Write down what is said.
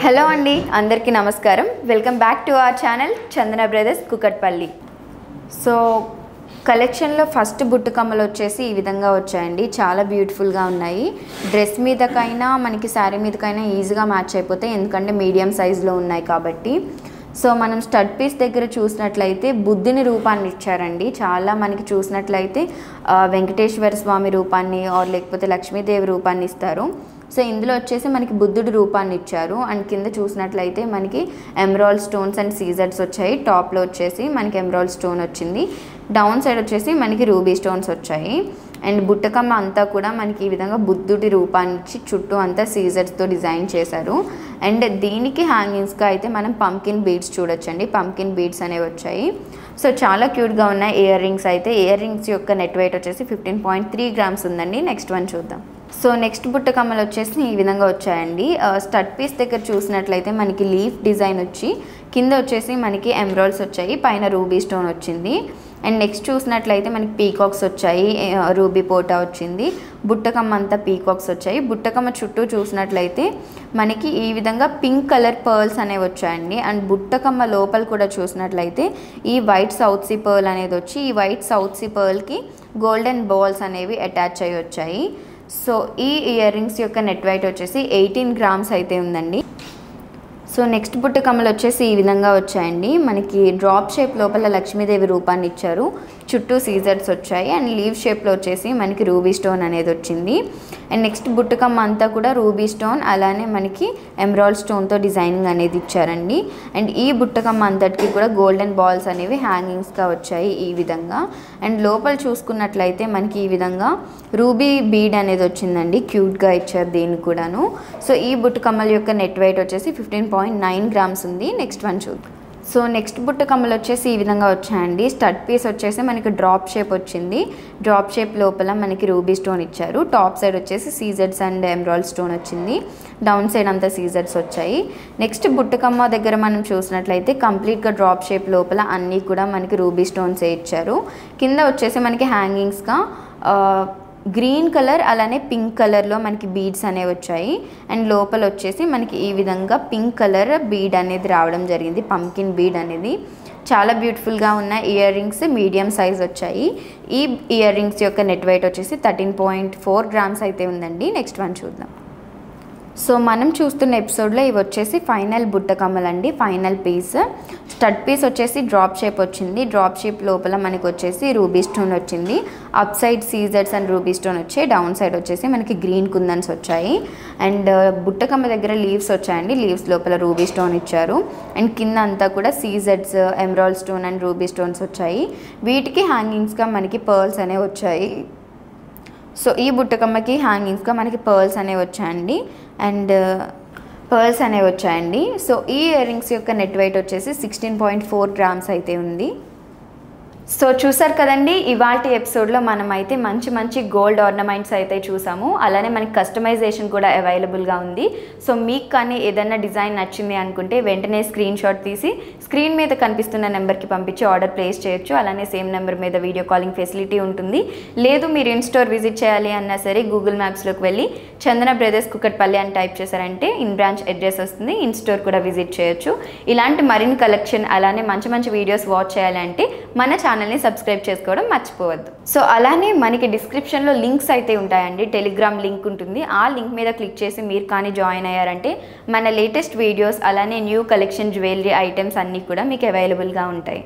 Hello అండి, అందరికీ నమస్కారం. Welcome back to our channel Chandana brothers Kukatpally. So కలెక్షన్లో ఫస్ట్ బుట్ట కమ్మలు వచ్చేసి ఈ విధంగా వచ్చాయండి. చాలా బ్యూటిఫుల్గా ఉన్నాయి. డ్రెస్ మీదకైనా మనకి శారీ మీదకైనా ఈజీగా మ్యాచ్ అయిపోతాయి, ఎందుకంటే మీడియం సైజులో ఉన్నాయి కాబట్టి. సో మనం స్టడ్ పీస్ దగ్గర చూసినట్లయితే బుద్ధుని రూపాన్ని ఇచ్చారండి. చాలా మనకి చూసినట్లయితే వెంకటేశ్వర స్వామి రూపాన్ని లేకపోతే లక్ష్మీదేవి రూపాన్ని ఇస్తారు. సో ఇందులో వచ్చేసి మనకి బుద్ధుడి రూపాన్ని ఇచ్చారు. అండ్ కింద చూసినట్లయితే మనకి ఎమరాల్డ్ స్టోన్స్ అండ్ సీజర్స్ వచ్చాయి. టాప్లో వచ్చేసి మనకి ఎమరాల్డ్ స్టోన్ వచ్చింది. డౌన్ సైడ్ వచ్చేసి మనకి రూబీ స్టోన్స్ వచ్చాయి. అండ్ బుట్టకమ్మ అంతా కూడా మనకి ఈ విధంగా బుద్ధుడి రూపాన్ని ఇచ్చి చుట్టూ అంతా సీజర్స్తో డిజైన్ చేశారు. అండ్ దీనికి హ్యాంగింగ్స్గా అయితే మనం పంకిన్ బీడ్స్ చూడొచ్చండి. పంకిన్ బీడ్స్ అనేవి వచ్చాయి. సో చాలా క్యూట్గా ఉన్నాయి. ఇయర్ రింగ్స్ అయితే ఇయర్ రింగ్స్ యొక్క నెట్ వెయిట్ వచ్చేసి 15.3 గ్రామ్స్ ఉందండి. నెక్స్ట్ వన్ చూద్దాం. సో నెక్స్ట్ బుట్ట కమ్మలు వచ్చేసి ఈ విధంగా వచ్చాయండి. స్టడ్ పీస్ దగ్గర చూసినట్లయితే మనకి లీఫ్ డిజైన్ వచ్చి కింద వచ్చేసి మనకి ఎమరాల్డ్స్ వచ్చాయి, పైన రూబీ స్టోన్ వచ్చింది. అండ్ నెక్స్ట్ చూసినట్లయితే మనకి పీకాక్స్ వచ్చాయి, రూబీ పోటా వచ్చింది. బుట్టకమ్మ అంతా పీకాక్స్ వచ్చాయి. బుట్టకమ్మ చుట్టూ చూసినట్లయితే మనకి ఈ విధంగా పింక్ కలర్ పర్ల్స్ అనేవి వచ్చాయండి. అండ్ బుట్టకమ్మ లోపల కూడా చూసినట్లయితే ఈ వైట్ సౌత్ సీ పర్ల్ అనేది వచ్చి ఈ వైట్ సౌత్ సీ పర్ల్కి గోల్డెన్ బాల్స్ అనేవి అటాచ్ అయ్యి వచ్చాయి. సో ఈ ఇయర్ రింగ్స్ యొక్క నెట్ వెయిట్ వచ్చేసి 18 గ్రామ్స్ అయితే ఉందండి. సో నెక్స్ట్ బుట్ట కమ్మలు వచ్చేసి ఈ విధంగా వచ్చాయండి. మనకి డ్రాప్ షేప్ లోపల లక్ష్మీదేవి రూపాన్ని ఇచ్చారు, చుట్టూ సీజర్స్ వచ్చాయి. అండ్ లీవ్ షేప్లో వచ్చేసి మనకి రూబీ స్టోన్ అనేది వచ్చింది. అండ్ నెక్స్ట్ బుట్టకమ్మ అంతా కూడా రూబీ స్టోన్ అలానే మనకి ఎమరాల్డ్ స్టోన్తో డిజైనింగ్ అనేది ఇచ్చారండి. అండ్ ఈ బుట్టకమ్మ అంతటికి కూడా గోల్డెన్ బాల్స్ అనేవి హ్యాంగింగ్స్గా వచ్చాయి ఈ విధంగా. అండ్ లోపల చూసుకున్నట్లయితే మనకి ఈ విధంగా రూబీ బీడ్ అనేది వచ్చిందండి. క్యూట్గా ఇచ్చారు దీన్ని కూడాను. సో ఈ బుట్టకమ్మల యొక్క నెట్ వెయిట్ వచ్చేసి 15.9 గ్రామ్స్ ఉంది. నెక్స్ట్ వన్ చూద్దాం. సో నెక్స్ట్ బుట్ట కమ్మలు వచ్చేసి ఈ విధంగా వచ్చాయండి. స్టడ్ పీస్ వచ్చేసి మనకి డ్రాప్ షేప్ వచ్చింది. డ్రాప్ షేప్ లోపల మనకి రూబీ స్టోన్ ఇచ్చారు. టాప్ సైడ్ వచ్చేసి సీజర్స్ అండ్ ఎమరాల్డ్ స్టోన్ వచ్చింది. డౌన్ సైడ్ అంతా సీజర్స్ వచ్చాయి. నెక్స్ట్ బుట్టకమ్మ దగ్గర మనం చూసినట్లయితే కంప్లీట్గా డ్రాప్ షేప్ లోపల అన్నీ కూడా మనకి రూబీ స్టోన్సే ఇచ్చారు. కింద వచ్చేసి మనకి హ్యాంగింగ్స్గా గ్రీన్ కలర్ అలానే పింక్ కలర్లో మనకి బీడ్స్ అనేవి వచ్చాయి. అండ్ లోపల వచ్చేసి మనకి ఈ విధంగా పింక్ కలర్ బీడ్ అనేది రావడం జరిగింది, పంకిన్ బీడ్ అనేది. చాలా బ్యూటిఫుల్గా ఉన్న ఇయర్ రింగ్స్ మీడియం సైజ్ వచ్చాయి. ఈ ఇయర్ రింగ్స్ యొక్క నెట్ వెయిట్ వచ్చేసి 13.4 గ్రామ్స్ అయితే ఉందండి. నెక్స్ట్ వన్ చూద్దాం. సో మనం చూస్తున్న ఎపిసోడ్లో ఇవి వచ్చేసి ఫైనల్ బుట్ట కమ్మలండి, ఫైనల్ పీస్. స్టడ్ పీస్ వచ్చేసి డ్రాప్ షేప్ వచ్చింది. డ్రాప్ షేప్ లోపల మనకి వచ్చేసి రూబీ స్టోన్ వచ్చింది. అప్ సైడ్ సీజర్స్ అండ్ రూబీ స్టోన్ వచ్చాయి. డౌన్ సైడ్ వచ్చేసి మనకి గ్రీన్ కుందన్స్ వచ్చాయి. అండ్ బుట్టకమ్మ దగ్గర లీవ్స్ వచ్చాయండి. లీవ్స్ లోపల రూబీ స్టోన్ ఇచ్చారు. అండ్ కింద అంతా కూడా సీజర్స్, emerald stone and ruby stones వచ్చాయి. వీటికి హ్యాంగింగ్స్గా మనకి పర్ల్స్ అనేవి వచ్చాయి. సో ఈ బుట్టకమ్మకి హ్యాంగింగ్స్గా మనకి పర్ల్స్ అనేవి వచ్చాయండి. అండ్ పర్ల్స్ అనేవి వచ్చాయండి. సో ఈ ఇయర్ రింగ్స్ యొక్క నెట్ వెయిట్ వచ్చేసి 16.4 గ్రామ్స్ అయితే ఉంది. సో చూసారు కదండి, ఇవాల్టి ఎపిసోడ్లో మనం అయితే మంచి మంచి గోల్డ్ ఆర్నమెంట్స్ అయితే చూసాము. అలానే మనకి కస్టమైజేషన్ కూడా అవైలబుల్గా ఉంది. సో మీకు కానీ ఏదైనా డిజైన్ నచ్చింది అనుకుంటే వెంటనే స్క్రీన్ షాట్ తీసి స్క్రీన్ మీద కనిపిస్తున్న నెంబర్కి పంపించి ఆర్డర్ ప్లేస్ చేయొచ్చు. అలానే సేమ్ నెంబర్ మీద వీడియో కాలింగ్ ఫెసిలిటీ ఉంటుంది. లేదు మీరు ఇన్ స్టోర్ విజిట్ చేయాలి అన్నా సరే గూగుల్ మ్యాప్స్లోకి వెళ్ళి చందన బ్రదర్స్ కుకట్పల్లి అని టైప్ చేశారంటే ఇన్ బ్రాంచ్ అడ్రస్ వస్తుంది. ఇన్ స్టోర్ కూడా విజిట్ చేయొచ్చు. ఇలాంటి మరిన్ని కలెక్షన్ అలానే మంచి మంచి వీడియోస్ వాచ్ చేయాలంటే మన ఛానల్ని సబ్స్క్రైబ్ చేసుకోవడం మర్చిపోవద్దు. సో అలానే మనకి డిస్క్రిప్షన్లో లింక్స్ అయితే ఉంటాయండి. టెలిగ్రామ్ లింక్ ఉంటుంది. ఆ లింక్ మీద క్లిక్ చేసి మీరు కానీ జాయిన్ అయ్యారంటే మన లేటెస్ట్ వీడియోస్ అలానే న్యూ కలెక్షన్ జ్యువెలరీ ఐటమ్స్ అన్నీ కూడా మీకు అవైలబుల్గా ఉంటాయి.